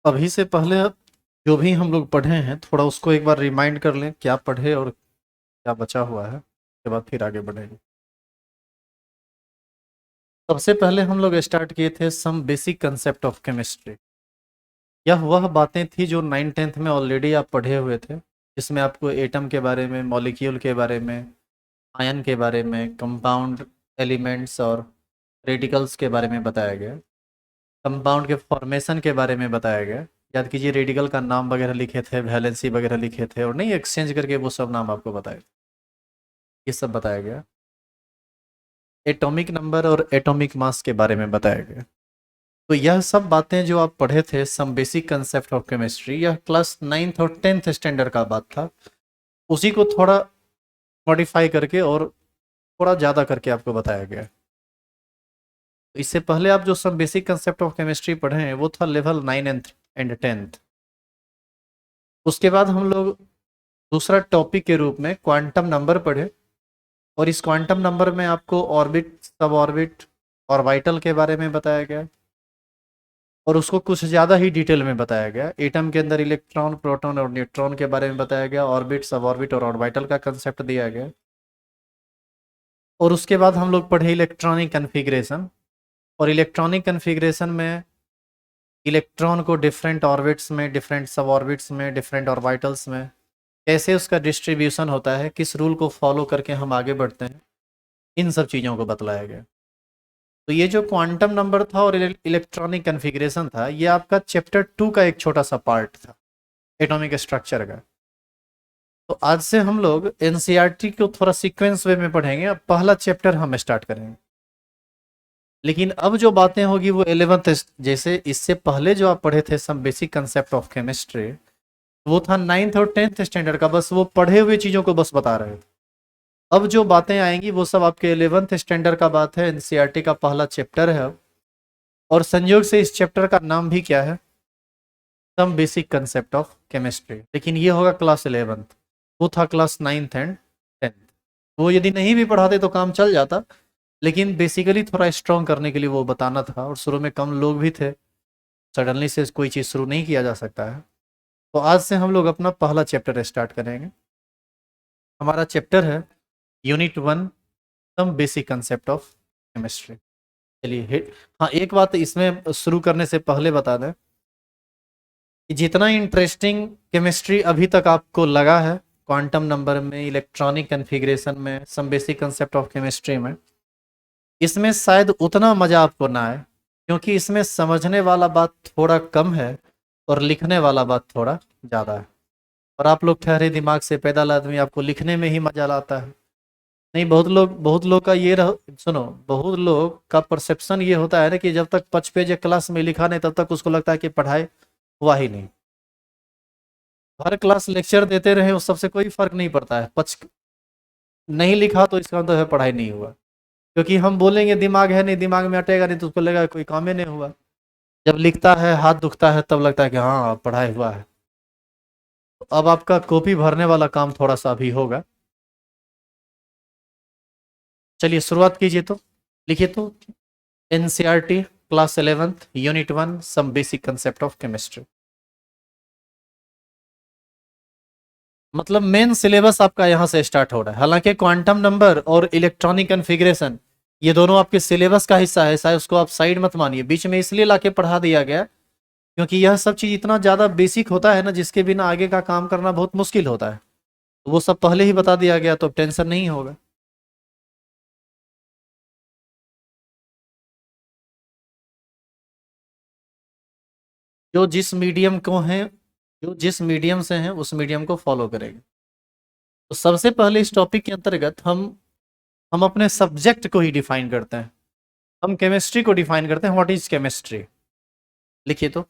अभी से पहले जो भी हम लोग पढ़े हैं थोड़ा उसको एक बार रिमाइंड कर लें, क्या पढ़े और क्या बचा हुआ है, उसके बाद फिर आगे बढ़ेंगे। सबसे पहले हम लोग स्टार्ट किए थे some basic concept of chemistry. यह वह बातें थी जो 9th 10th में ऑलरेडी आप पढ़े हुए थे, जिसमें आपको एटम के बारे में, मॉलिक्यूल के बारे में, आयन के बारे में, कंपाउंड एलिमेंट्स और रेडिकल्स के बारे में बताया गया। कंपाउंड के फॉर्मेशन के बारे में बताया गया। याद कीजिए, रेडिकल का नाम वगैरह लिखे थे, वैलेंसी वगैरह लिखे थे, और नहीं एक्सचेंज करके वो सब नाम आपको बताए। ये सब बताया गया। एटॉमिक नंबर और एटॉमिक मास के बारे में बताया गया। तो यह सब बातें जो आप पढ़े थे, some basic concept of chemistry, यह क्लास 9th और 10th स्टैंडर्ड का बात था। उसी को थोड़ा मॉडिफाई करके और थोड़ा ज़्यादा करके आपको बताया गया। तो इससे पहले आप जो सब बेसिक कंसेप्ट ऑफ केमिस्ट्री पढ़े हैं वो था लेवल 9th एंड 10th। उसके बाद हम लोग दूसरा टॉपिक के रूप में क्वांटम नंबर पढ़े, और इस क्वांटम नंबर में आपको ऑर्बिट, सब ऑर्बिट, ऑर्बिटल के बारे में बताया गया, और उसको कुछ ज़्यादा ही डिटेल में बताया गया। एटम के अंदर इलेक्ट्रॉन, प्रोटॉन और न्यूट्रॉन के बारे में बताया गया, ऑर्बिट, सब ऑर्बिट और ऑर्बिटल का कंसेप्ट दिया गया। और उसके बाद हम लोग पढ़े इलेक्ट्रॉनिक कन्फिग्रेशन, और इलेक्ट्रॉनिक कन्फिग्रेशन में इलेक्ट्रॉन को डिफरेंट ऑर्बिट्स में, डिफरेंट सब ऑर्बिट्स में, डिफरेंट ऑर्बिटल्स में कैसे उसका डिस्ट्रीब्यूशन होता है, किस रूल को फॉलो करके हम आगे बढ़ते हैं, इन सब चीज़ों को बतलाया गया। तो ये जो क्वांटम नंबर था और इलेक्ट्रॉनिक कन्फिग्रेशन था, ये आपका चैप्टर 2 का एक छोटा सा पार्ट था, एटॉमिक स्ट्रक्चर का। तो आज से हम लोग एनसीईआरटी को थोड़ा सीक्वेंस वे में पढ़ेंगे। अब पहला चैप्टर हम स्टार्ट करेंगे, लेकिन अब जो बातें होगी वो 11th, जैसे इससे पहले जो आप पढ़े थे some basic concept of chemistry, वो था 9th और 10th स्टैंडर्ड का, बस वो पढ़े हुए चीज़ों को बस बता रहे थे। अब जो बातें आएंगी वो सब आपके 11th स्टैंडर्ड का बात है, एनसीईआरटी का पहला चैप्टर है अब। और संयोग से इस चैप्टर का नाम भी क्या है, some basic concept of chemistry, लेकिन ये होगा क्लास 11th। वो था क्लास 9th एंड 10th। वो यदि नहीं भी पढ़ाते तो काम चल जाता, लेकिन बेसिकली थोड़ा स्ट्रॉन्ग करने के लिए वो बताना था, और शुरू में कम लोग भी थे, सडनली से कोई चीज़ शुरू नहीं किया जा सकता है। तो आज से हम लोग अपना पहला चैप्टर स्टार्ट करेंगे। हमारा चैप्टर है unit 1, some basic concept of chemistry. चलिए हाँ, एक बात इसमें शुरू करने से पहले बता दें कि जितना इंटरेस्टिंग केमिस्ट्री अभी तक आपको लगा है, क्वांटम नंबर में, इलेक्ट्रॉनिक कन्फिग्रेशन में, some basic concept of chemistry में, इसमें शायद उतना मज़ा आपको ना आए, क्योंकि इसमें समझने वाला बात थोड़ा कम है और लिखने वाला बात थोड़ा ज़्यादा है। और आप लोग ठहरे दिमाग से पैदल आदमी, आपको लिखने में ही मज़ा लाता है। नहीं, बहुत लोग का ये सुनो, बहुत लोग का परसेप्शन ये होता है ना कि जब तक 5 पेज क्लास में लिखा नहीं तब तक उसको लगता है कि पढ़ाई हुआ ही नहीं। हर क्लास लेक्चर देते रहे उस सबसे कोई फर्क नहीं पड़ता है। पच नहीं लिखा तो इसका मतलब है पढ़ाई नहीं हुआ, क्योंकि हम बोलेंगे दिमाग है नहीं, दिमाग में अटेगा नहीं, तो उसको लगेगा कोई काम ही नहीं हुआ। जब लिखता है, हाथ दुखता है, तब लगता है कि हाँ पढ़ाई हुआ है। तो अब आपका कॉपी भरने वाला काम थोड़ा सा अभी होगा। चलिए शुरुआत कीजिए तो, लिखिए तो, NCERT class 11th unit 1, some basic concept of chemistry. मतलब मेन सिलेबस आपका यहाँ से स्टार्ट हो रहा है। हालांकि क्वांटम नंबर और इलेक्ट्रॉनिक कन्फिग्रेशन ये दोनों आपके सिलेबस का हिस्सा है, शायद उसको आप साइड मत मानिए, बीच में इसलिए लाके पढ़ा दिया गया क्योंकि यह सब चीज़ इतना ज़्यादा बेसिक होता है ना, जिसके बिना आगे का काम करना बहुत मुश्किल होता है। तो वो सब पहले ही बता दिया गया तो टेंशन नहीं होगा। जो जिस मीडियम को हैं, जो जिस मीडियम से हैं उस मीडियम को फॉलो करेंगे। तो सबसे पहले इस टॉपिक के अंतर्गत हम अपने सब्जेक्ट को ही डिफाइन करते हैं। हम केमिस्ट्री को डिफाइन करते हैं, व्हाट इज केमिस्ट्री। लिखिए तो।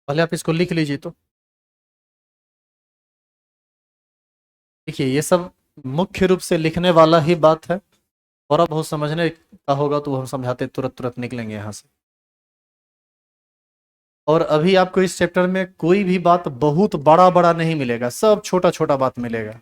पहले आप इसको लिख लीजिए। तो देखिए ये सब मुख्य रूप से लिखने वाला ही बात है, थोड़ा बहुत समझने का होगा तो हम समझाते तुरंत तुरंत निकलेंगे यहाँ से। और अभी आपको इस चैप्टर में कोई भी बात बहुत बड़ा बड़ा नहीं मिलेगा, सब छोटा छोटा बात मिलेगा।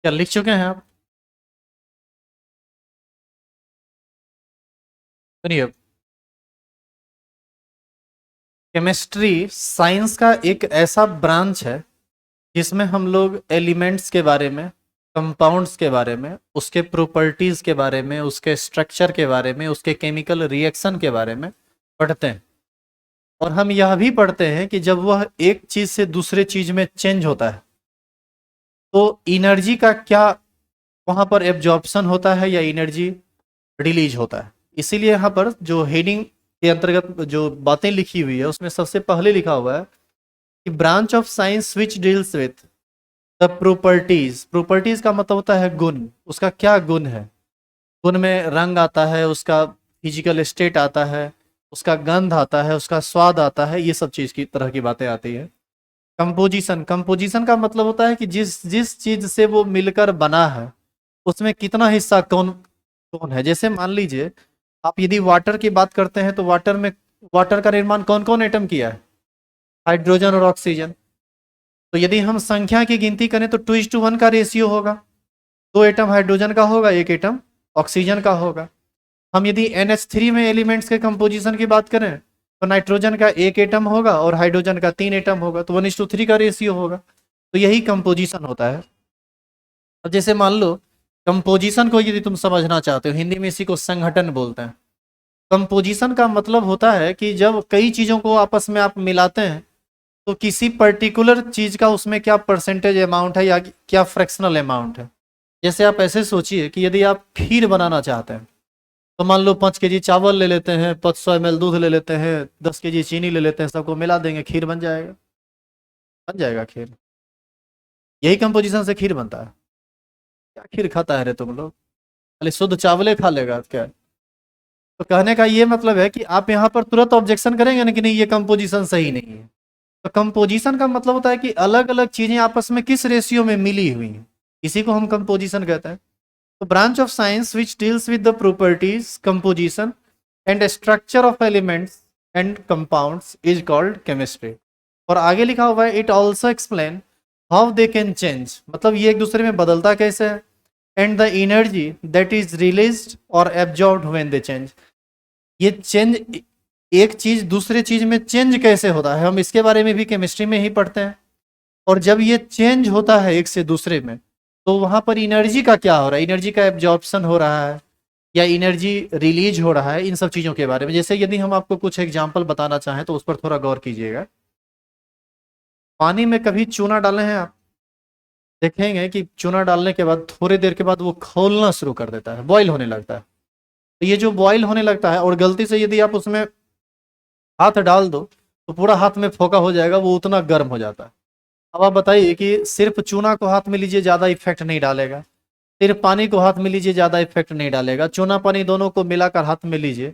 क्या लिख चुके हैं आप? सुनिए, केमिस्ट्री साइंस का एक ऐसा ब्रांच है जिसमें हम लोग एलिमेंट्स के बारे में, कंपाउंड्स के बारे में, उसके प्रॉपर्टीज के बारे में, उसके स्ट्रक्चर के बारे में, उसके केमिकल रिएक्शन के बारे में पढ़ते हैं। और हम यह भी पढ़ते हैं कि जब वह एक चीज से दूसरे चीज में चेंज होता है तो एनर्जी का क्या वहां पर एब्जॉर्प्शन होता है या एनर्जी रिलीज होता है। इसीलिए यहाँ पर जो हेडिंग के अंतर्गत जो बातें लिखी हुई है उसमें सबसे पहले लिखा हुआ है कि branch of science which deals with the properties. Properties का मतलब होता है गुण, उसका क्या गुण है, गुण में रंग आता है, उसका फिजिकल स्टेट आता है, उसका गंध आता है, उसका स्वाद आता है, ये सब चीज की तरह की बातें आती है। कंपोजिशन, कंपोजिशन का मतलब होता है कि जिस जिस चीज से वो मिलकर बना है उसमें कितना हिस्सा कौन कौन है। जैसे मान लीजिए आप यदि वाटर की बात करते हैं तो वाटर में, वाटर का निर्माण कौन कौन एटम किया है, हाइड्रोजन और ऑक्सीजन। तो यदि हम संख्या की गिनती करें तो 2:1 का रेशियो होगा, 2 एटम हाइड्रोजन का होगा, 1 एटम ऑक्सीजन का होगा। हम यदि NH3 में एलिमेंट्स के कंपोजिशन की बात करें तो नाइट्रोजन का 1 एटम होगा और हाइड्रोजन का 3 एटम होगा, तो 1:3 का रेशियो होगा। तो यही कंपोजिशन होता है। अब जैसे मान लो कंपोजिशन को यदि तुम समझना चाहते हो, हिंदी में इसी को संघटन बोलते हैं। कंपोजिशन का मतलब होता है कि जब कई चीजों को आपस में आप मिलाते हैं तो किसी पर्टिकुलर चीज का उसमें क्या परसेंटेज अमाउंट है या क्या फ्रैक्शनल अमाउंट है। जैसे आप ऐसे सोचिए कि यदि आप खीर बनाना चाहते हैं तो मान लो 5 kg चावल ले लेते हैं, 500 ml दूध ले लेते हैं, 10 kg चीनी ले लेते हैं, सबको मिला देंगे, खीर बन जाएगा, बन जाएगा खीर। यही कंपोजिशन से खीर बनता है। क्या खीर खाता है रे तुम लोग, खाली शुद्ध चावले खा लेगा क्या? तो कहने का ये मतलब है कि आप यहाँ पर तुरंत ऑब्जेक्शन करेंगे ना कि नहीं ये कंपोजिशन सही नहीं है। तो कंपोजिशन का मतलब होता है कि अलग अलग चीजें आपस में किस रेशियो में मिली हुई हैं, इसी को हम कंपोजिशन कहते हैं। तो branch of science which deals with the properties, composition and structure of elements and compounds is called chemistry. और आगे लिखा हुआ है it also explain how they can change, मतलब ये एक दूसरे में बदलता कैसे है, and the energy that is released और एब्जॉर्ब्ड व्हेन दे चेंज। ये चेंज, एक चीज दूसरे चीज में चेंज कैसे होता है, हम इसके बारे में भी केमिस्ट्री में ही पढ़ते हैं। और जब ये चेंज होता है एक से दूसरे में तो वहां पर एनर्जी का क्या हो रहा है, एनर्जी का एब्जॉर्प्शन हो रहा है या एनर्जी रिलीज हो रहा है, इन सब चीजों के बारे में। जैसे यदि हम आपको कुछ एग्जांपल बताना चाहें तो उस पर थोड़ा गौर कीजिएगा। पानी में कभी चूना डाले हैं आप? देखेंगे कि चूना डालने के बाद थोड़ी देर के बाद वो खौलना शुरू कर देता है, बॉयल होने लगता है। तो ये जो बॉयल होने लगता है और गलती से यदि आप उसमें हाथ डाल दो तो पूरा हाथ में फोका हो जाएगा, वो उतना गर्म हो जाता है। अब आप बताइए कि सिर्फ चूना को हाथ में लीजिए ज्यादा इफेक्ट नहीं डालेगा, सिर्फ पानी को हाथ में लीजिए ज्यादा इफेक्ट नहीं डालेगा, चूना पानी दोनों को मिलाकर हाथ में लीजिए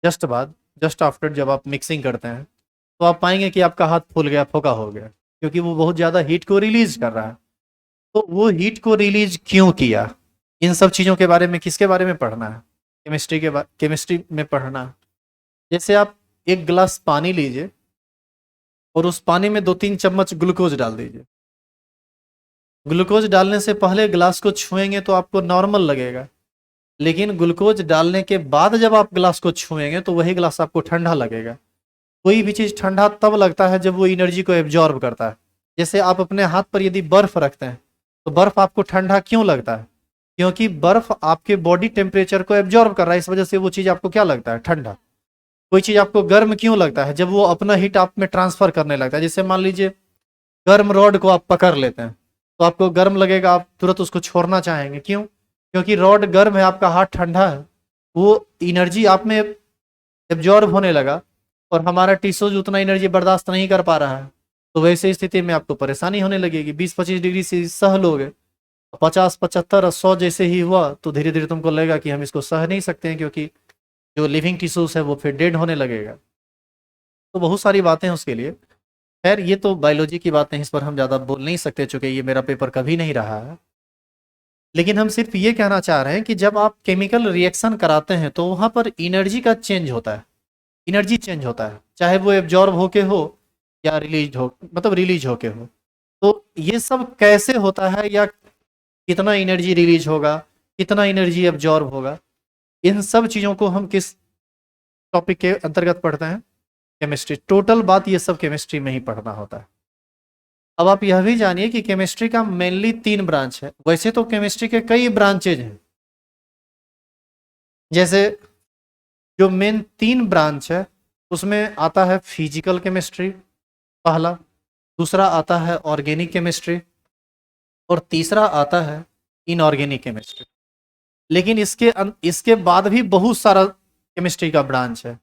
जस्ट बाद जस्ट आफ्टर जब आप मिक्सिंग करते हैं तो आप पाएंगे कि आपका हाथ फूल गया, फोका हो गया, क्योंकि वो बहुत ज़्यादा हीट को रिलीज कर रहा है। तो वो हीट को रिलीज क्यों किया, इन सब चीज़ों के बारे में किसके बारे में पढ़ना है, केमिस्ट्री में पढ़ना है। जैसे आप एक गिलास पानी लीजिए और उस पानी में 2-3 चम्मच ग्लूकोज डाल दीजिए। ग्लूकोज डालने से पहले गिलास को छुएंगे तो आपको नॉर्मल लगेगा, लेकिन ग्लूकोज डालने के बाद जब आप गिलास को छुएंगे तो वही गिलास आपको ठंडा लगेगा। कोई भी चीज़ ठंडा तब लगता है जब वो एनर्जी को एब्जॉर्ब करता है। जैसे आप अपने हाथ पर यदि बर्फ रखते हैं तो बर्फ आपको ठंडा क्यों लगता है, क्योंकि बर्फ आपके बॉडी टेम्परेचर को एब्जॉर्ब कर रहा है, इस वजह से वो चीज़ आपको क्या लगता है, ठंडा। कोई चीज़ आपको गर्म क्यों लगता है, जब वो अपना हीट आप में ट्रांसफर करने लगता है। जैसे मान लीजिए गर्म रॉड को आप पकड़ लेते हैं तो आपको गर्म लगेगा, आप तुरंत उसको छोड़ना चाहेंगे, क्यों, क्योंकि रॉड गर्म है, आपका हाथ ठंडा है, वो एनर्जी आप में एब्जॉर्ब होने लगा और हमारा टिश्यूज उतना एनर्जी बर्दाश्त नहीं कर पा रहा है। तो वैसे स्थिति में आपको परेशानी होने लगेगी। 20-25 डिग्री से सह लोगे, 50-75-100 जैसे ही हुआ तो धीरे धीरे तुमको लगेगा कि हम इसको सह नहीं सकते हैं, क्योंकि जो लिविंग टिश्यूज है वो फिर डेड होने लगेगा। तो बहुत सारी बातें हैं उसके लिए। खैर ये तो बायोलॉजी की बातें हैं, इस पर हम ज़्यादा बोल नहीं सकते चूंकि ये मेरा पेपर कभी नहीं रहा है। लेकिन हम सिर्फ ये कहना चाह रहे हैं कि जब आप केमिकल रिएक्शन कराते हैं तो वहाँ पर एनर्जी का चेंज होता है, एनर्जी चेंज होता है, चाहे वो एब्जॉर्ब होके हो या रिलीज हो, मतलब रिलीज होके हो। तो ये सब कैसे होता है या कितना एनर्जी रिलीज होगा, कितना एनर्जी एब्जॉर्ब होगा, इन सब चीज़ों को हम किस टॉपिक के अंतर्गत पढ़ते हैं, केमिस्ट्री। टोटल बात ये सब केमिस्ट्री में ही पढ़ना होता है। अब आप यह भी जानिए कि केमिस्ट्री का मेनली 3 ब्रांच है। वैसे तो केमिस्ट्री के कई ब्रांचेज हैं, जैसे जो मेन 3 ब्रांच है उसमें आता है फिजिकल केमिस्ट्री पहला, दूसरा आता है ऑर्गेनिक केमिस्ट्री और तीसरा आता है इनऑर्गेनिक केमिस्ट्री। लेकिन इसके बाद भी बहुत सारा केमिस्ट्री का ब्रांच है,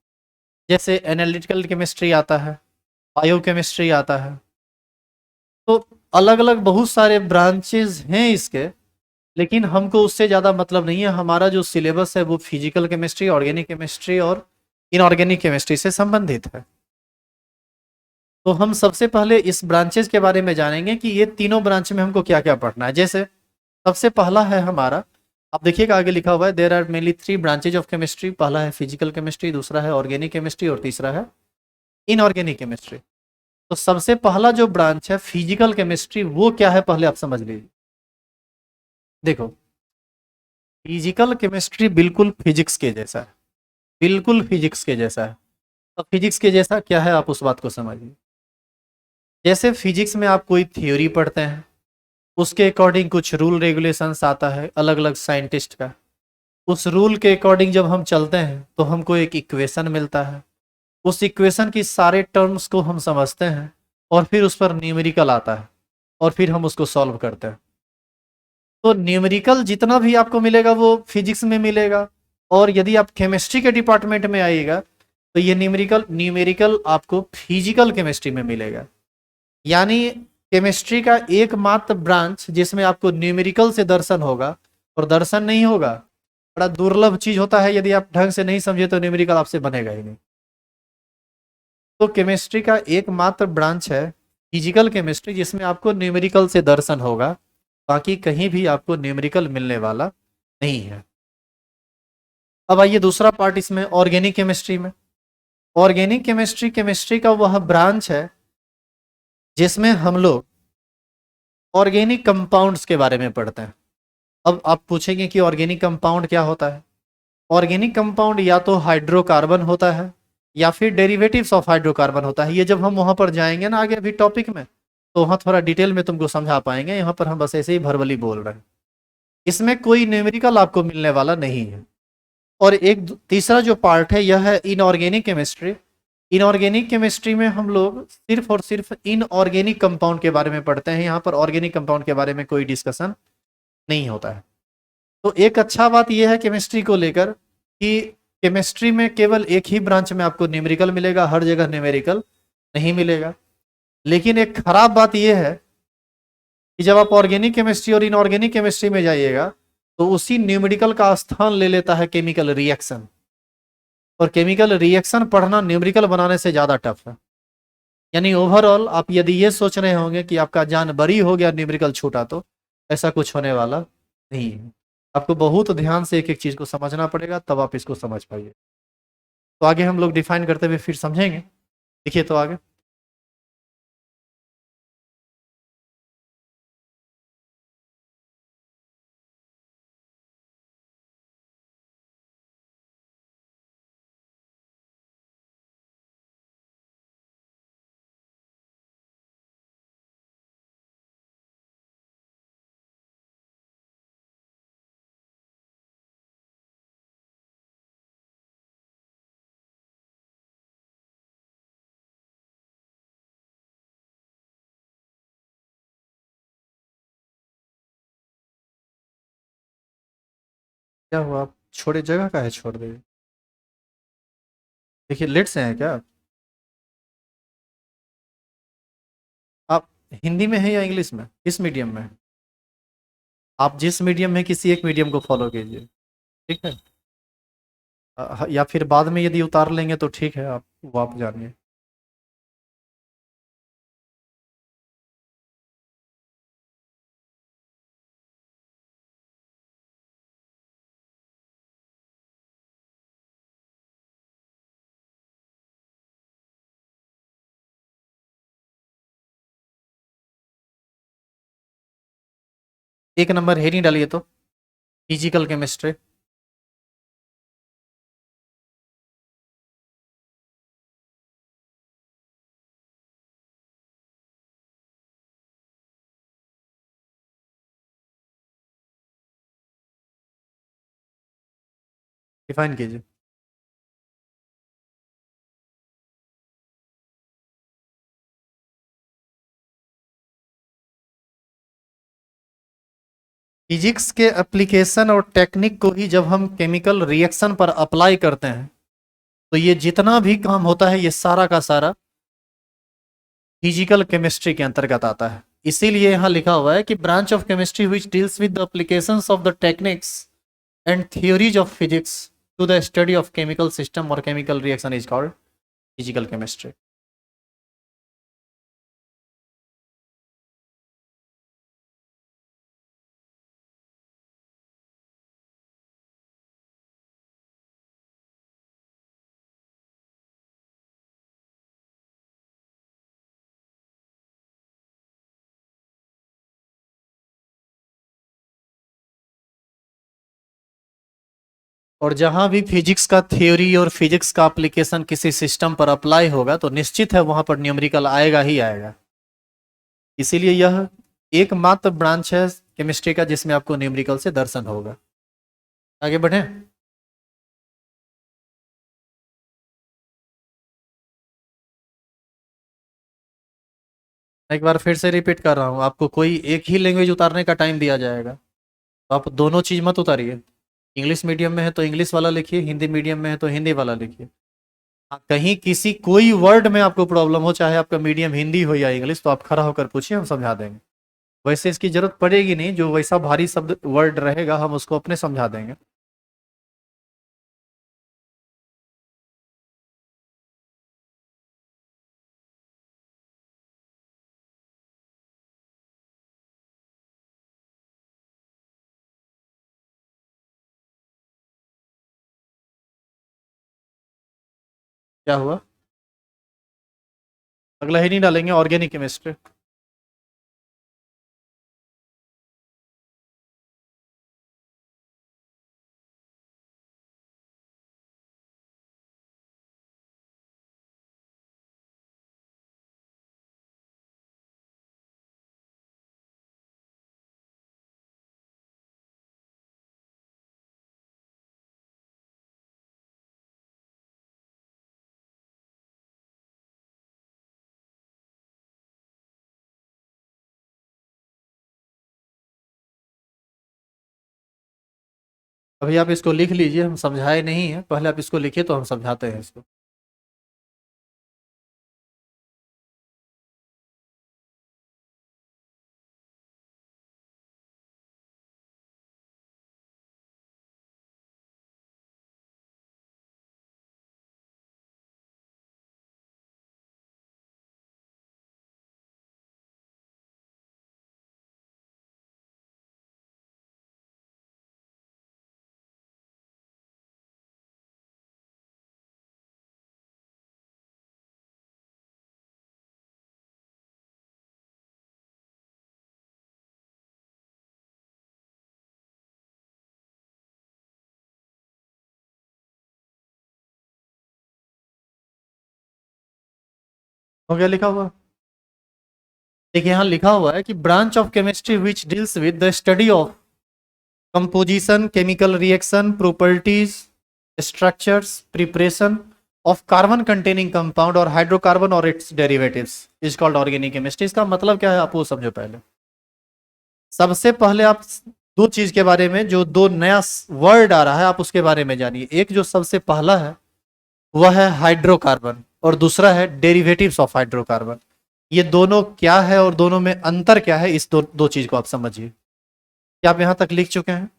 जैसे एनालिटिकल केमिस्ट्री आता है, बायोकेमिस्ट्री आता है। तो अलग अलग बहुत सारे ब्रांचेस हैं इसके, लेकिन हमको उससे ज़्यादा मतलब नहीं है। हमारा जो सिलेबस है वो फिजिकल केमिस्ट्री, ऑर्गेनिक केमिस्ट्री और इनऑर्गेनिक केमिस्ट्री से संबंधित है। तो हम सबसे पहले इस ब्रांचेस के बारे में जानेंगे कि ये तीनों ब्रांच में हमको क्या क्या पढ़ना है। जैसे सबसे पहला है हमारा, आप देखिएगा आगे लिखा हुआ है, there are mainly 3 branches of chemistry. पहला है फिजिकल केमिस्ट्री, दूसरा है ऑर्गेनिक केमिस्ट्री और तीसरा है इनऑर्गेनिक केमिस्ट्री। तो सबसे पहला जो ब्रांच है फिजिकल केमिस्ट्री, वो क्या है पहले आप समझ लीजिए। देखो, फिजिकल केमिस्ट्री बिल्कुल फिजिक्स के जैसा है, बिल्कुल फिजिक्स के जैसा है। तो फिजिक्स के जैसा क्या है आप उस बात को समझिए। जैसे फिजिक्स में आप कोई थ्योरी पढ़ते हैं, उसके अकॉर्डिंग कुछ रूल रेगुलेशंस आता है अलग अलग साइंटिस्ट का, उस रूल के अकॉर्डिंग जब हम चलते हैं तो हमको एक इक्वेशन मिलता है, उस इक्वेशन की सारे टर्म्स को हम समझते हैं और फिर उस पर न्यूमेरिकल आता है और फिर हम उसको सॉल्व करते हैं। तो न्यूमेरिकल जितना भी आपको मिलेगा वो फिजिक्स में मिलेगा, और यदि आप केमिस्ट्री के डिपार्टमेंट में आइएगा तो ये न्यूमेरिकल आपको फिजिकल केमिस्ट्री में मिलेगा। यानी केमिस्ट्री का एकमात्र ब्रांच जिसमें आपको न्यूमेरिकल से दर्शन होगा, और दर्शन नहीं होगा, बड़ा दुर्लभ चीज होता है, यदि आप ढंग से नहीं समझे तो न्यूमेरिकल आपसे बनेगा ही नहीं। तो केमिस्ट्री का एकमात्र ब्रांच है फिजिकल केमिस्ट्री जिसमें आपको न्यूमेरिकल से दर्शन होगा, बाकी कहीं भी आपको न्यूमेरिकल मिलने वाला नहीं है। अब आइए दूसरा पार्ट इसमें ऑर्गेनिक केमिस्ट्री में। ऑर्गेनिक केमिस्ट्री केमिस्ट्री का वह ब्रांच है जिसमें हम लोग ऑर्गेनिक कंपाउंड्स के बारे में पढ़ते हैं। अब आप पूछेंगे कि ऑर्गेनिक कंपाउंड क्या होता है। ऑर्गेनिक कंपाउंड या तो हाइड्रोकार्बन होता है या फिर डेरिवेटिव्स ऑफ हाइड्रोकार्बन होता है। ये जब हम वहां पर जाएंगे ना आगे अभी टॉपिक में, तो वहां थोड़ा डिटेल में तुमको समझा पाएंगे, यहाँ पर हम बस ऐसे ही भरवली बोल रहे हैं। इसमें कोई न्यूमेरिकल आपको मिलने वाला नहीं है। और एक तीसरा जो पार्ट है यह है इनऑर्गेनिक केमिस्ट्री। इनऑर्गेनिक केमिस्ट्री में हम लोग सिर्फ और सिर्फ इनऑर्गेनिक कंपाउंड के बारे में पढ़ते हैं, यहाँ पर ऑर्गेनिक कंपाउंड के बारे में कोई डिस्कशन नहीं होता है। तो एक अच्छा बात यह है केमिस्ट्री को लेकर कि केमिस्ट्री में केवल एक ही ब्रांच में आपको न्यूमेरिकल मिलेगा, हर जगह न्यूमेरिकल नहीं मिलेगा। लेकिन एक खराब बात यह है कि जब आप ऑर्गेनिक केमिस्ट्री और इनऑर्गेनिक केमिस्ट्री में जाइएगा तो उसी न्यूमेरिकल का स्थान ले लेता है केमिकल रिएक्शन। और केमिकल रिएक्शन पढ़ना न्यूमेरिकल बनाने से ज़्यादा टफ है। यानी ओवरऑल आप यदि ये सोच रहे होंगे कि आपका जान बरी हो गया न्यूमेरिकल छूटा, तो ऐसा कुछ होने वाला नहीं है। आपको बहुत ध्यान से एक एक चीज़ को समझना पड़ेगा, तब आप इसको समझ पाइए। तो आगे हम लोग डिफाइन करते हुए फिर समझेंगे। देखिए तो आगे, क्या हुआ, आप छोड़े जगह का है छोड़ दे। देखिए लेट से हैं क्या आप? हिंदी में है या इंग्लिश में, किस मीडियम में है? आप जिस मीडियम में, किसी एक मीडियम को फॉलो कीजिए, ठीक है। या फिर बाद में यदि उतार लेंगे तो ठीक है, आप वो आप जानिए। एक नंबर हेडिंग डालिए तो, फिजिकल केमिस्ट्री। डिफाइन कीजिए। फिजिक्स के एप्लीकेशन और टेक्निक को ही जब हम केमिकल रिएक्शन पर अप्लाई करते हैं, तो ये जितना भी काम होता है, ये सारा का सारा फिजिकल केमिस्ट्री के अंतर्गत आता है। इसीलिए यहां लिखा हुआ है कि branch of chemistry which deals with the applications of the techniques and theories of physics to the study of chemical system और chemical reaction is called physical chemistry. और जहां भी फिजिक्स का थ्योरी और फिजिक्स का एप्लीकेशन किसी system पर apply होगा, तो निश्चित है वहां पर न्यूमेरिकल आएगा ही आएगा। इसीलिए यह एकमात्र ब्रांच है केमिस्ट्री का जिसमें आपको न्यूमेरिकल से दर्शन होगा। आगे बढ़े। एक बार फिर से रिपीट कर रहा हूँ, आपको कोई एक ही लैंग्वेज उतारने का टाइम दिया जाएगा, तो आप दोनों चीज मत उतारिए। इंग्लिश मीडियम में है तो इंग्लिश वाला लिखिए, हिंदी मीडियम में है तो हिंदी वाला लिखिए। कहीं किसी कोई वर्ड में आपको प्रॉब्लम हो, चाहे आपका मीडियम हिंदी हो या इंग्लिश, तो आप खड़ा होकर पूछिए, हम समझा देंगे। वैसे इसकी जरूरत पड़ेगी नहीं, जो वैसा भारी शब्द वर्ड रहेगा हम उसको अपने समझा देंगे। क्या हुआ? अगला ही नहीं डालेंगे, ऑर्गेनिक केमिस्ट्री। अभी आप इसको लिख लीजिए, हम समझाए नहीं है, पहले आप इसको लिखिए तो हम समझाते हैं इसको। हो गया लिखा हुआ? देखिए यहाँ लिखा हुआ है कि branch of chemistry which deals with the study of composition, chemical reaction, properties, structures, preparation of carbon containing compound और हाइड्रोकार्बन और it's derivatives is called organic chemistry. इसका मतलब क्या है आप वो समझो पहले। सबसे पहले आप दो चीज के बारे में, जो दो नया वर्ड आ रहा है आप उसके बारे में जानिए। एक जो सबसे पहला है वह है हाइड्रोकार्बन और दूसरा है डेरिवेटिव्स ऑफ हाइड्रोकार्बन। ये दोनों क्या है और दोनों में अंतर क्या है, इस दो चीज को आप समझिए। क्या आप यहां तक लिख चुके हैं?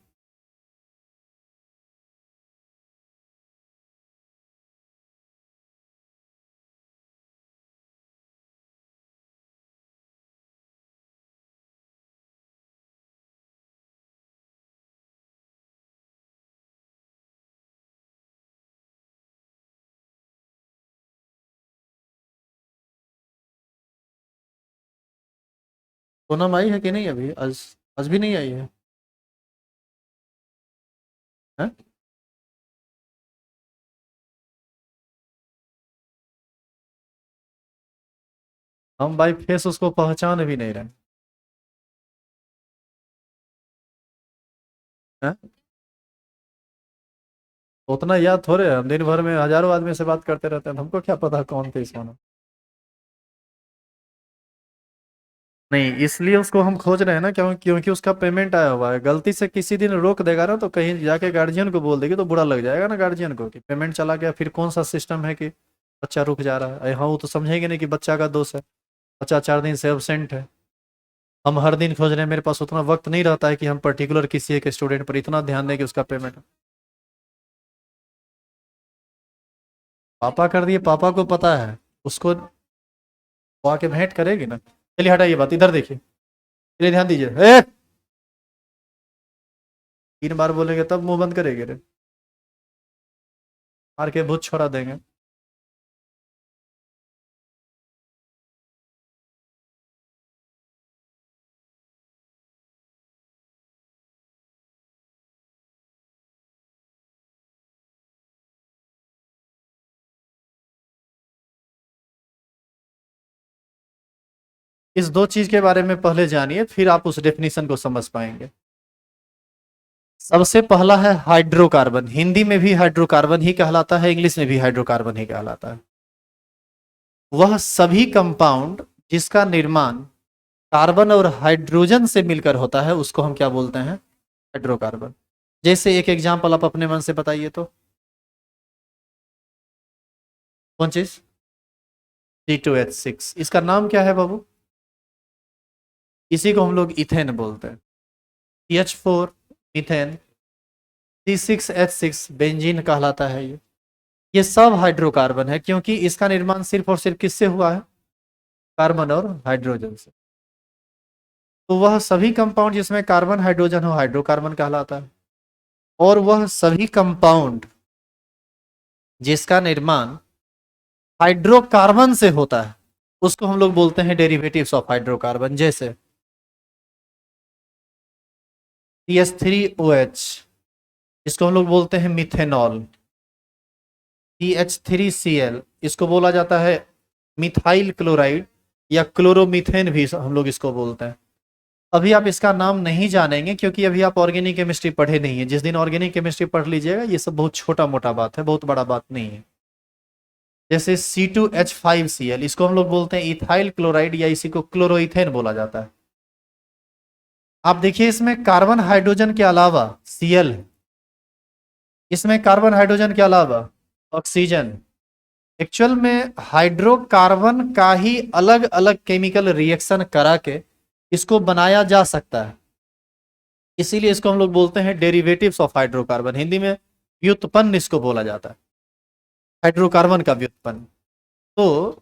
सोनम आई है कि नहीं अभी? आज आज भी नहीं आई है, हैं? हम बाई फेस उसको पहचान भी नहीं रहे हैं। उतना याद थोड़े है, हम दिन भर में हजारों आदमी से बात करते रहते हैं, हमको क्या पता कौन थे सोनम। नहीं, इसलिए उसको हम खोज रहे हैं ना, क्योंकि उसका पेमेंट आया हुआ है। गलती से किसी दिन रोक देगा ना तो कहीं जाके गार्जियन को बोल देगी तो बुरा लग जाएगा ना गार्जियन को कि पेमेंट चला गया। फिर कौन सा सिस्टम है कि बच्चा रुक जा रहा है? हाँ, वो तो समझेंगे नहीं कि बच्चा का दोष है, बच्चा 4 दिन से एबसेंट है। हम हर दिन खोज रहे हैं, मेरे पास उतना वक्त नहीं रहता है कि हम पर्टिकुलर किसी एक स्टूडेंट पर इतना ध्यान दें कि उसका पेमेंट। पापा कर दिए, पापा को पता है उसको, वो आके भेंट करेगी ना। चलिए हटाइए बात, इधर देखिए, चलिए ध्यान दीजिए। 3 बार बोलेंगे तब मुंह बंद करेंगे रे, मार के भूत छोड़ा देंगे। इस दो चीज के बारे में पहले जानिए, फिर आप उस डेफिनेशन को समझ पाएंगे। सबसे पहला है हाइड्रोकार्बन। हिंदी में भी हाइड्रोकार्बन ही कहलाता है, इंग्लिश में भी हाइड्रोकार्बन ही कहलाता है। वह सभी कंपाउंड जिसका निर्माण कार्बन और हाइड्रोजन से मिलकर होता है उसको हम क्या बोलते हैं? हाइड्रोकार्बन। जैसे एक एग्जांपल आप अपने मन से बताइए तो। कौन चीज? C2H6, इसका नाम क्या है बाबू? इसी को हम लोग इथेन बोलते हैं। CH4 इथेन, C6H6 बेंजीन कहलाता है ये सब हाइड्रोकार्बन है, क्योंकि इसका निर्माण सिर्फ और सिर्फ किससे हुआ है? कार्बन और हाइड्रोजन से। तो वह सभी कंपाउंड जिसमें कार्बन हाइड्रोजन हो हाइड्रोकार्बन कहलाता है, और वह सभी कंपाउंड जिसका निर्माण हाइड्रोकार्बन से होता है उसको हम लोग बोलते हैं डेरिवेटिव्स ऑफ हाइड्रोकार्बन। जैसे CH3OH, इसको हम लोग बोलते हैं मिथेनॉल। CH3Cl, इसको बोला जाता है मिथाइल क्लोराइड या क्लोरोमीथेन भी हम लोग इसको बोलते हैं। अभी आप इसका नाम नहीं जानेंगे क्योंकि अभी आप ऑर्गेनिक केमिस्ट्री पढ़े नहीं है। जिस दिन ऑर्गेनिक केमिस्ट्री पढ़ लीजिएगा ये सब बहुत छोटा मोटा बात है, बहुत बड़ा बात नहीं है। जैसे C2H5Cl, इसको हम लोग बोलते हैं इथाइल क्लोराइड या इसी को क्लोरोइथेन बोला जाता है। आप देखिए इसमें कार्बन हाइड्रोजन के अलावा Cl है, इसमें कार्बन हाइड्रोजन के अलावा ऑक्सीजन। एक्चुअल में हाइड्रोकार्बन का ही अलग अलग केमिकल रिएक्शन करा के इसको बनाया जा सकता है, इसीलिए इसको हम लोग बोलते हैं डेरिवेटिव्स ऑफ हाइड्रोकार्बन। हिंदी में व्युत्पन्न इसको बोला जाता है, हाइड्रोकार्बन का व्युत्पन्न। तो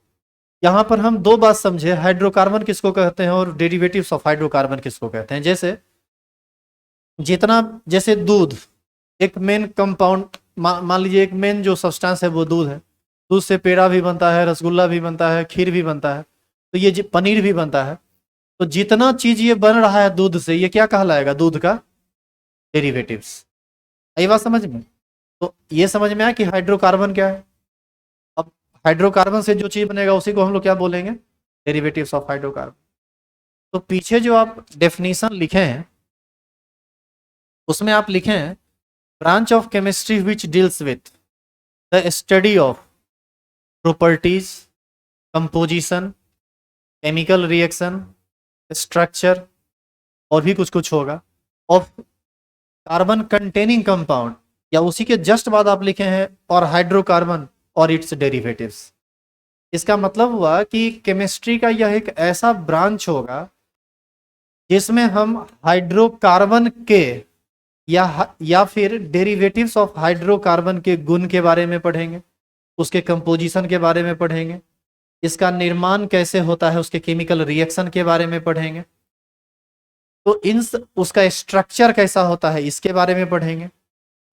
यहां पर हम दो बात समझे, हाइड्रोकार्बन किसको कहते हैं और डेरिवेटिव्स ऑफ हाइड्रोकार्बन किसको कहते हैं। जैसे जितना, जैसे दूध एक मेन कंपाउंड, मान लीजिए एक मेन जो सब्सटेंस है वो दूध है। दूध से पेड़ा भी बनता है, रसगुल्ला भी बनता है, खीर भी बनता है, तो ये पनीर भी बनता है। तो जितना चीज ये बन रहा है दूध से, ये क्या कहलाएगा? दूध का डेरिवेटिव्स। ये बात समझ में? तो ये समझ में आया कि हाइड्रोकार्बन क्या है। अब हाइड्रोकार्बन से जो चीज बनेगा उसी को हम लोग क्या बोलेंगे, डेरिवेटिव्स ऑफ हाइड्रोकार्बन। तो पीछे जो आप डेफिनेशन लिखे हैं उसमें आप लिखे हैं branch of chemistry which deals with the study of properties, composition, chemical reaction, structure और भी कुछ कुछ होगा ऑफ कार्बन कंटेनिंग कंपाउंड, या उसी के जस्ट बाद आप लिखे हैं और हाइड्रोकार्बन और इट्स डेरिवेटिव्स। इसका मतलब हुआ कि केमिस्ट्री का यह एक ऐसा ब्रांच होगा जिसमें हम हाइड्रोकार्बन के या फिर डेरिवेटिव्स ऑफ हाइड्रोकार्बन के गुण के बारे में पढ़ेंगे, उसके कंपोजिशन के बारे में पढ़ेंगे, इसका निर्माण कैसे होता है, उसके केमिकल रिएक्शन के बारे में पढ़ेंगे, तो उसका स्ट्रक्चर कैसा होता है इसके बारे में पढ़ेंगे।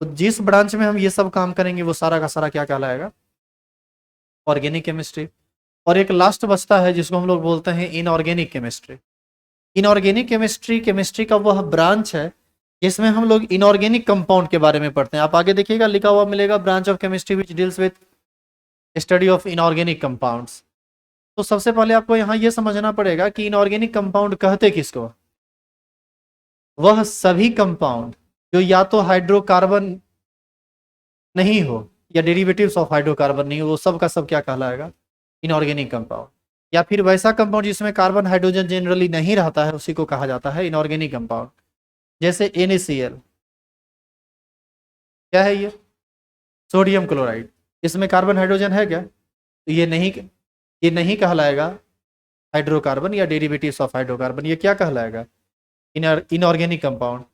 तो जिस ब्रांच में हम ये सब काम करेंगे वो सारा का सारा क्या कहलाएगा, ऑर्गेनिक केमिस्ट्री। और एक लास्ट बचता है जिसको हम लोग बोलते हैं इनऑर्गेनिक केमिस्ट्री। इनऑर्गेनिक केमिस्ट्री का वह ब्रांच है जिसमें हम लोग इनऑर्गेनिक कंपाउंड के बारे में पढ़ते हैं। आप आगे देखिएगा लिखा हुआ मिलेगा branch of chemistry which deals with study of inorganic compounds. तो सबसे पहले आपको यहाँ ये समझना पड़ेगा कि इनऑर्गेनिक कंपाउंड कहते किसको, वह सभी कंपाउंड जो या तो हाइड्रोकार्बन नहीं हो या डेरिवेटिव्स ऑफ हाइड्रोकार्बन नहीं हो, वो सब का सब क्या कहलाएगा, इनऑर्गेनिक कंपाउंड। या फिर वैसा कंपाउंड जिसमें कार्बन हाइड्रोजन जनरली नहीं रहता है उसी को कहा जाता है इनऑर्गेनिक कंपाउंड। जैसे NaCl क्या है, ये सोडियम क्लोराइड, इसमें कार्बन हाइड्रोजन है क्या, तो ये नहीं कहलाएगा हाइड्रोकार्बन या डेरिवेटिव्स ऑफ हाइड्रोकार्बन, ये क्या कहलाएगा, इनऑर्गेनिक कंपाउंड।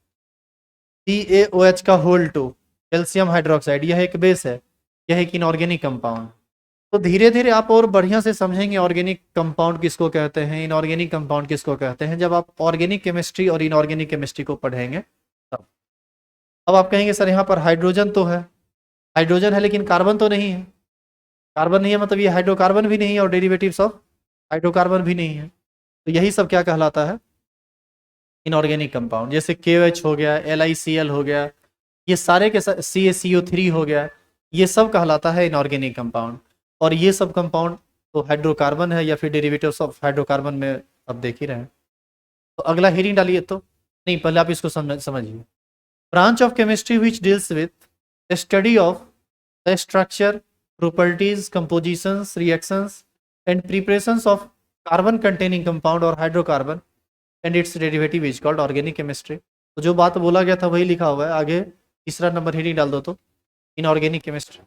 CaOH का होल 2 कैल्शियम हाइड्रोक्साइड, यह एक बेस है, यह एक इनऑर्गेनिक कंपाउंड। तो धीरे धीरे आप और बढ़िया से समझेंगे ऑर्गेनिक कंपाउंड किसको कहते हैं, इनऑर्गेनिक कंपाउंड किसको कहते हैं, जब आप ऑर्गेनिक केमिस्ट्री और इनऑर्गेनिक केमिस्ट्री को पढ़ेंगे तब। अब आप कहेंगे सर यहाँ पर हाइड्रोजन तो है, हाइड्रोजन है लेकिन कार्बन तो नहीं है, कार्बन नहीं है मतलब ये हाइड्रोकार्बन भी नहीं है और डेरिवेटिव्स ऑफ हाइड्रोकार्बन भी नहीं है, तो यही सब क्या कहलाता है, इनऑर्गेनिक कंपाउंड। जैसे KOH हो गया, LiCl हो गया, ये सारे के CaCO3 हो गया, ये सब कहलाता है इनऑर्गेनिक कंपाउंड। और ये सब कंपाउंड तो हाइड्रोकार्बन है या फिर डेरिवेटिव्स ऑफ हाइड्रोकार्बन में अब देख ही रहे हैं। तो अगला हेडिंग डालिए, तो नहीं पहले आप इसको समझिए। Branch of chemistry which deals with study of the structure, properties, compositions, reactions and preparations of carbon containing compound और hydrocarbon and its derivative is called organic chemistry. तो जो बात बोला गया था वही लिखा हुआ है आगे, तीसरा नंबर हेडिंग डाल दो तो इनऑर्गेनिक केमिस्ट्री।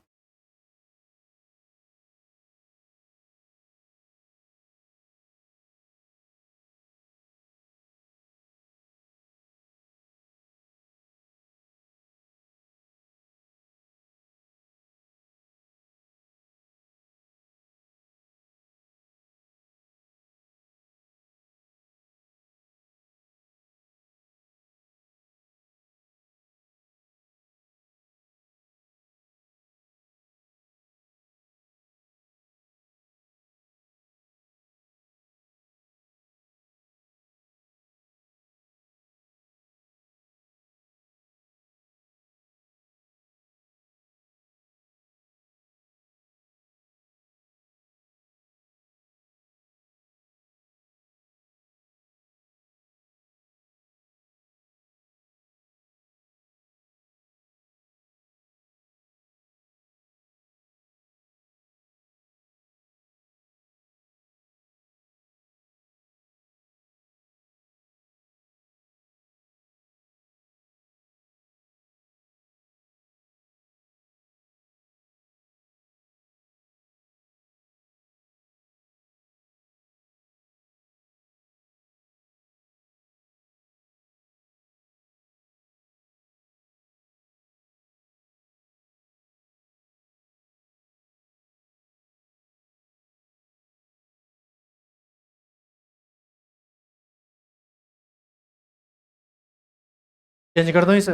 चेंज कर दो इसे।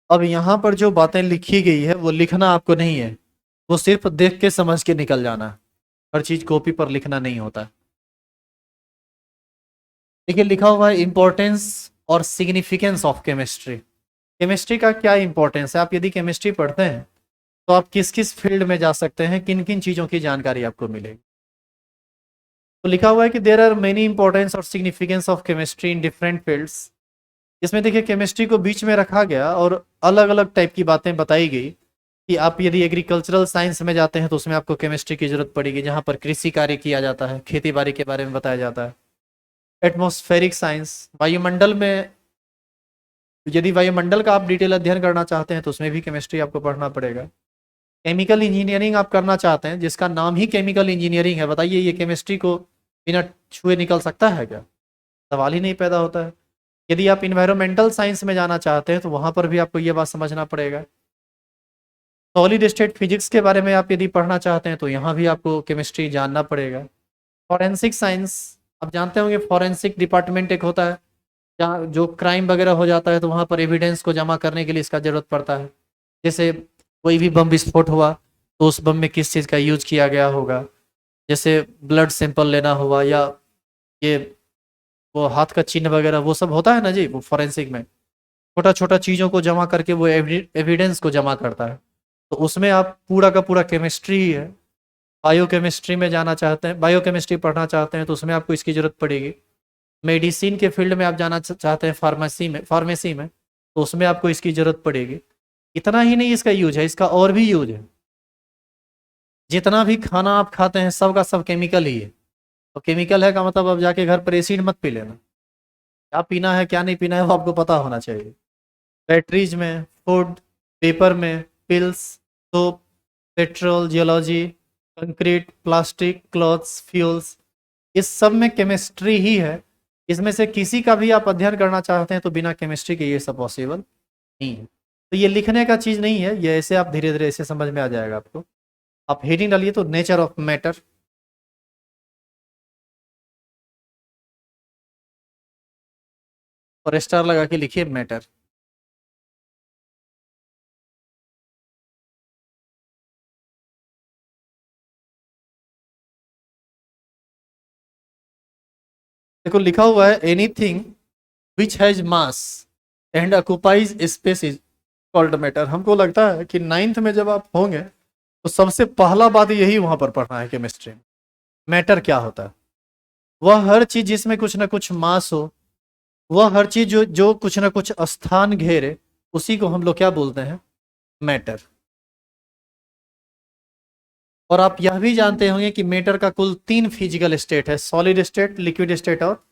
अब यहाँ पर जो बातें लिखी गई है वो लिखना आपको नहीं है, वो सिर्फ देख के समझ के निकल जाना है, हर चीज कॉपी पर लिखना नहीं होता है। देखिए लिखा हुआ है इंपॉर्टेंस और सिग्निफिकेंस ऑफ केमिस्ट्री। केमिस्ट्री का क्या इंपॉर्टेंस है, आप यदि केमिस्ट्री पढ़ते हैं तो आप किस किस फील्ड में जा सकते हैं, किन किन चीज़ों की जानकारी आपको मिलेगी। तो लिखा हुआ है कि देर आर मेनी इंपॉर्टेंस और significance of chemistry in different fields. इसमें देखिए केमिस्ट्री को बीच में रखा गया और अलग अलग टाइप की बातें बताई गई कि आप यदि एग्रीकल्चरल साइंस में जाते हैं तो उसमें आपको केमिस्ट्री की जरूरत पड़ेगी, जहाँ पर कृषि कार्य किया जाता है, खेती बाड़ी के बारे में बताया जाता है। एटमॉस्फेरिक साइंस, वायुमंडल में, यदि वायुमंडल का आप डिटेल अध्ययन करना चाहते हैं तो उसमें भी केमिस्ट्री आपको पढ़ना पड़ेगा। केमिकल इंजीनियरिंग आप करना चाहते हैं, जिसका नाम ही केमिकल इंजीनियरिंग है, बताइए ये केमिस्ट्री को बिना छुए निकल सकता है क्या? सवाल ही नहीं पैदा होता है। यदि आप इन्वायरमेंटल साइंस में जाना चाहते हैं तो वहां पर भी आपको ये बात समझना पड़ेगा। सॉलिड स्टेट फिजिक्स के बारे में आप यदि पढ़ना चाहते हैं तो यहाँ भी आपको केमिस्ट्री जानना पड़ेगा। फॉरेंसिक साइंस, आप जानते होंगे फॉरेंसिक डिपार्टमेंट एक होता है जहाँ जो क्राइम वगैरह हो जाता है तो वहाँ पर एविडेंस को जमा करने के लिए इसका जरूरत पड़ता है। जैसे कोई भी बम विस्फोट हुआ तो उस बम में किस चीज़ का यूज किया गया होगा, जैसे ब्लड सैंपल लेना हुआ, या ये वो हाथ का चिन्ह वगैरह वो सब होता है ना जी, वो फॉरेंसिक में छोटा छोटा चीज़ों को जमा करके वो एविडेंस को जमा करता है। तो उसमें आप पूरा का पूरा केमिस्ट्री ही है। बायोकेमिस्ट्री में जाना चाहते हैं, बायोकेमिस्ट्री पढ़ना चाहते हैं तो उसमें आपको इसकी ज़रूरत पड़ेगी। मेडिसिन के फील्ड में आप जाना चाहते हैं, फार्मेसी में तो उसमें आपको इसकी ज़रूरत पड़ेगी। इतना ही नहीं इसका यूज है, इसका और भी यूज है। जितना भी खाना आप खाते हैं सब का सब केमिकल ही है। तो केमिकल है का मतलब अब जाके घर पर एसिड मत पी लेना। क्या पीना है क्या नहीं पीना है वो आपको पता होना चाहिए। बैटरीज में, फूड, पेपर में, pills, soap, petrol, geology, concrete, plastic, clothes, fuels, इस सब में केमिस्ट्री ही है। इसमें से किसी का भी आप अध्ययन करना चाहते हैं तो बिना केमिस्ट्री के ये सब पॉसिबल नहीं है। तो ये लिखने का चीज़ नहीं है, ये ऐसे आप धीरे धीरे ऐसे समझ में आ जाएगा आपको। आप हेडिंग डालिए तो नेचर ऑफ मैटर, और स्टार लगा के लिखिए मैटर। देखो लिखा हुआ है anything which has mass and occupies space is called matter. हमको लगता है कि नाइन्थ में जब आप होंगे तो सबसे पहला बात यही वहां पर पढ़ना है केमिस्ट्री में। मैटर क्या होता है? वह हर चीज जिसमें कुछ ना कुछ मास हो, वह हर चीज जो जो कुछ ना कुछ स्थान घेरे, उसी को हम लोग क्या बोलते हैं? मैटर। और आप यह भी जानते होंगे कि मैटर का कुल 3 फिजिकल स्टेट है, सॉलिड स्टेट, लिक्विड स्टेट और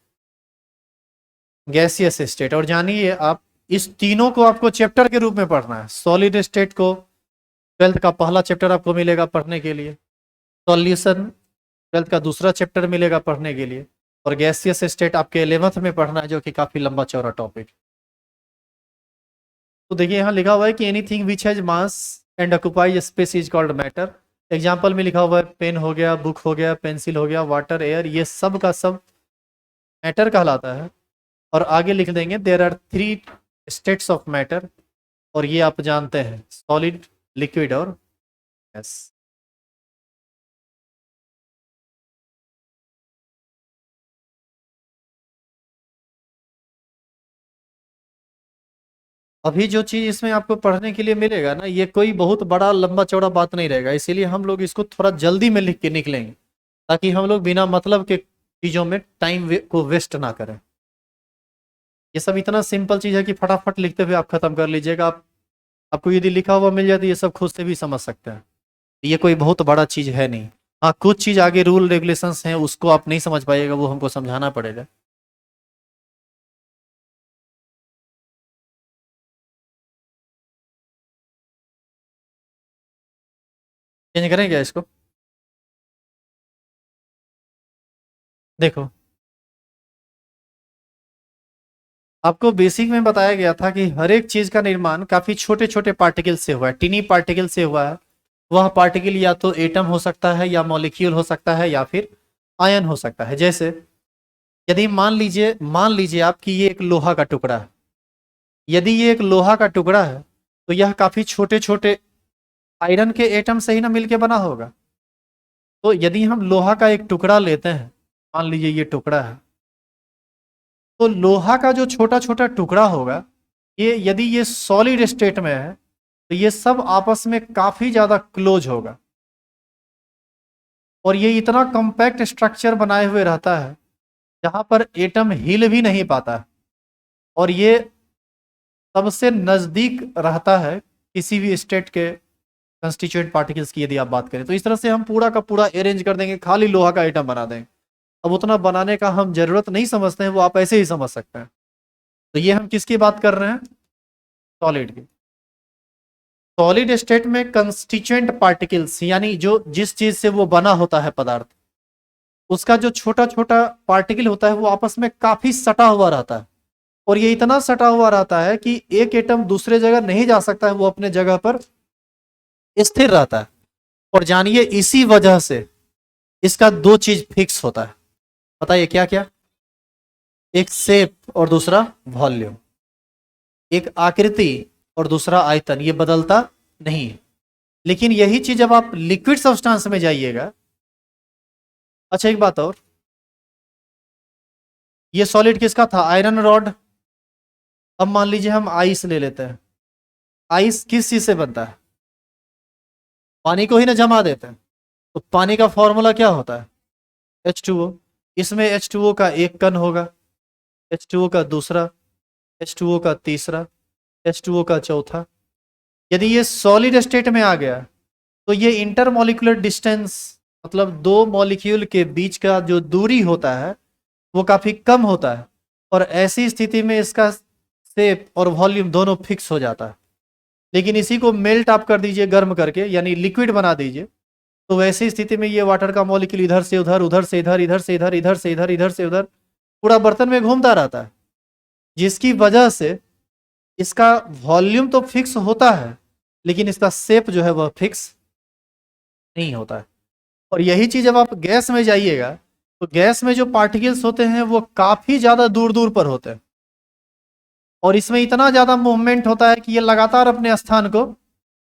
गैसियस स्टेट। और जानिए आप इस तीनों को आपको चैप्टर के रूप में पढ़ना है। सॉलिड स्टेट को 12th का पहला चैप्टर आपको मिलेगा पढ़ने के लिए, सॉल्यूशन 12th का दूसरा चैप्टर मिलेगा पढ़ने के लिए, और गैसियस स्टेट आपके 11th में पढ़ना है, जो कि काफी लंबा चौड़ा टॉपिक। तो देखिए यहाँ लिखा हुआ है कि anything which has mass and occupies space is called matter. Example में लिखा हुआ है पेन हो गया, बुक हो गया, पेंसिल हो गया, वाटर, एयर, ये सब का सब मैटर कहलाता है। और आगे लिख देंगे there are 3 states of matter, और ये आप जानते हैं सॉलिड, लिक्विड और गैस। अभी जो चीज इसमें आपको पढ़ने के लिए मिलेगा ना, ये कोई बहुत बड़ा लंबा चौड़ा बात नहीं रहेगा, इसीलिए हम लोग इसको थोड़ा जल्दी में लिख के निकलेंगे ताकि हम लोग बिना मतलब के चीजों में टाइम को वेस्ट ना करें। ये सब इतना सिंपल चीज है कि फटाफट लिखते हुए आप खत्म कर लीजिएगा। आपको यदि लिखा हुआ मिल जाए तो ये सब खुद से भी समझ सकते हैं, ये कोई बहुत बड़ा चीज है नहीं। हाँ कुछ चीज आगे रूल रेगुलेशंस हैं उसको आप नहीं समझ पाइएगा, वो हमको समझाना पड़ेगा। चेंज करें क्या इसको? देखो आपको बेसिक में बताया गया था कि हर एक चीज का निर्माण काफी छोटे छोटे पार्टिकल से हुआ है, टिनी पार्टिकल से हुआ है। वह पार्टिकल या तो एटम हो सकता है, या मॉलिक्यूल हो सकता है, या फिर आयन हो सकता है। जैसे यदि मान लीजिए आप कि ये एक लोहा का टुकड़ा है। यदि ये एक लोहा का टुकड़ा है तो यह काफी छोटे छोटे आयरन के एटम से ही ना मिलके बना होगा। तो यदि हम लोहा का एक टुकड़ा लेते हैं, मान लीजिए ये टुकड़ा है, तो लोहा का जो छोटा छोटा टुकड़ा होगा, ये यदि ये सॉलिड स्टेट में है तो ये सब आपस में काफी ज्यादा क्लोज होगा और ये इतना कॉम्पैक्ट स्ट्रक्चर बनाए हुए रहता है जहां पर एटम हिल भी नहीं पाता है और ये सबसे नजदीक रहता है किसी भी स्टेट के कंस्टिट्यूएंट पार्टिकल्स की यदि आप बात करें। तो इस तरह से हम पूरा का पूरा अरेंज कर देंगे, खाली लोहा का एटम बना देंगे। अब उतना बनाने का हम जरूरत नहीं समझते हैं, वो आप ऐसे ही समझ सकते हैं। तो ये हम किसकी बात कर रहे हैं? सॉलिड की। सॉलिड स्टेट में कंस्टिट्यूएंट पार्टिकल्स यानी जो जिस चीज से वो बना होता है पदार्थ, उसका जो छोटा छोटा पार्टिकल होता है वो आपस में काफी सटा हुआ रहता है और ये इतना सटा हुआ रहता है कि एक एटम दूसरे जगह नहीं जा सकता है, वो अपने जगह पर स्थिर रहता है। और जानिए इसी वजह से इसका दो चीज फिक्स होता है। बताइए क्या क्या? एक शेप और दूसरा वॉल्यूम। एक आकृति और दूसरा आयतन, ये बदलता नहीं है। लेकिन यही चीज जब आप लिक्विड सब्सटेंस में जाइएगा। अच्छा एक बात और, ये सॉलिड किसका था? Iron rod. अब मान लीजिए हम आइस ले लेते हैं। आइस किस चीज से बनता है? पानी को ही ना जमा देते हैं। तो पानी का फॉर्मूला क्या होता है? H2O। इसमें H2O का एक कण होगा, H2O का दूसरा, H2O का तीसरा, H2O का चौथा। यदि ये सॉलिड स्टेट में आ गया तो ये इंटरमॉलिक्यूलर डिस्टेंस, मतलब दो मॉलिक्यूल के बीच का जो दूरी होता है वो काफी कम होता है और ऐसी स्थिति में इसका शेप और वॉल्यूम दोनों फिक्स हो जाता है। लेकिन इसी को मेल्ट आप कर दीजिए गर्म करके, यानी लिक्विड बना दीजिए, तो वैसी स्थिति में ये वाटर का मॉलिक्यूल इधर से उधर, उधर से इधर, इधर से इधर, इधर से इधर, इधर से उधर पूरा बर्तन में घूमता रहता है, जिसकी वजह से इसका वॉल्यूम तो फिक्स होता है लेकिन इसका शेप जो है वह फिक्स नहीं होता है। और यही चीज जब आप गैस में जाइएगा तो गैस में जो पार्टिकल्स होते हैं वो काफी ज्यादा दूर दूर पर होते हैं और इसमें इतना ज्यादा मूवमेंट होता है कि ये लगातार अपने स्थान को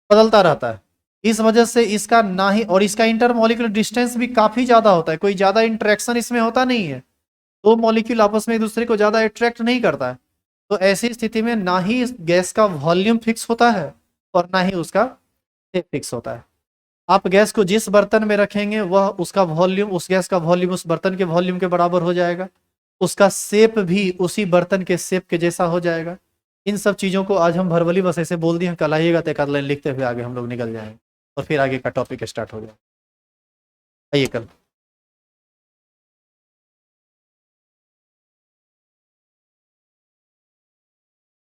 बदलता रहता है। इस वजह से इसका ना ही, और इसका इंटरमॉलिक्यूलर डिस्टेंस भी काफी ज्यादा होता है, कोई ज्यादा इंटरेक्शन इसमें होता नहीं है, दो मॉलिक्यूल आपस में एक दूसरे को ज्यादा अट्रैक्ट नहीं करता है। तो ऐसी स्थिति में ना ही इस गैस का वॉल्यूम फिक्स होता है और ना ही उसका शेप फिक्स होता है। आप गैस को जिस बर्तन में रखेंगे वह उसका वॉल्यूम, उस गैस का वॉल्यूम उस बर्तन के वॉल्यूम के बराबर हो जाएगा, उसका शेप भी उसी बर्तन के शेप के जैसा हो जाएगा। इन सब चीज़ों को आज हम भरवली बस ऐसे बोल दिए, कल आइएगा तो एक आध लाइन लिखते हुए आगे हम लोग निकल जाएंगे और फिर आगे का टॉपिक स्टार्ट हो जाएगा। आइए कल।